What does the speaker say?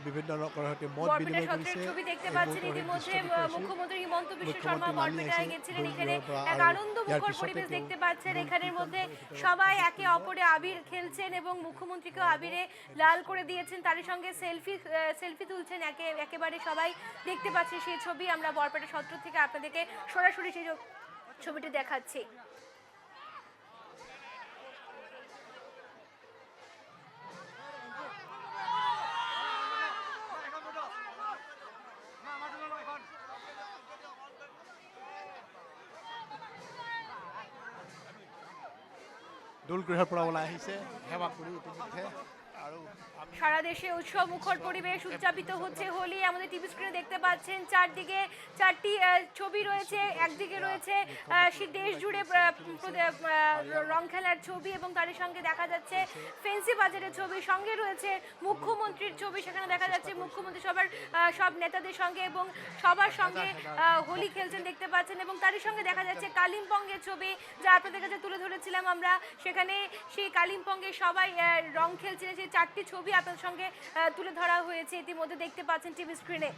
বিভিন্ন রকমের মত বরপেটা বিনিময় সত্রের করেছে। ছবি দেখতে পাচ্ছেন ইতিমধ্যে মুখ্যমন্ত্রী হিমন্ত বিশ্ব শর্মা মুখ্যমন্ত্রী নামিয়ে বরপেটায় আসেন গেছিলেন। দলীয় এখানে এক আর ইয়ার আনন্দমুখর পিছনে পরিবেশ কেউ দেখতে পাচ্ছেন। মূল এখানের কীর্তন মধ্যে করে সবাই একে অপরে আবির খেলছেন এবং মুখ্যমন্ত্রীকেও আবিরে লাল করে দিয়েছেন। তার সঙ্গে সেলফি তুলছেন একেবারে সবাই দেখতে পাচ্ছেন সেই ছবি। আমরা বরপেটা সত্র থেকে আপনাদেরকে সরাসরি সেই ছবিটি দেখাচ্ছি। দোল গৃহৰ পৰা ওলাই আহিছে সেৱা কৰি ইতিমধ্যে আৰু সারা দেশে উৎসব মুখর পরিবেশ উদযাপিত হচ্ছে হোলি। আমাদের টিভি স্ক্রিনে দেখতে পাচ্ছেন চারদিকে চারটি ছবি রয়েছে। একদিকে রয়েছে দেশ জুড়ে রং খেলার ছবি এবং তার সঙ্গে দেখা যাচ্ছে ফেন্সি বাজারের ছবি, সঙ্গে রয়েছে মুখ্যমন্ত্রীর ছবি। সেখানে দেখা যাচ্ছে মুখ্যমন্ত্রী সব নেতাদের সঙ্গে এবং সবার সঙ্গে হোলি খেলছেন দেখতে পাচ্ছেন এবং তার সঙ্গে দেখা যাচ্ছে কালিম্পংয়ের ছবি, যা আপনাদের কাছে তুলে ধরেছিলাম আমরা। সেখানে সেই কালিম্পংয়ে সবাই রং খেলছিলেন, সেই চারটি ছবি আপনাদের সঙ্গে তুলে ধরা হয়েছে ইতিমধ্যে দেখতে পাচ্ছেন টিভি স্ক্রিনে।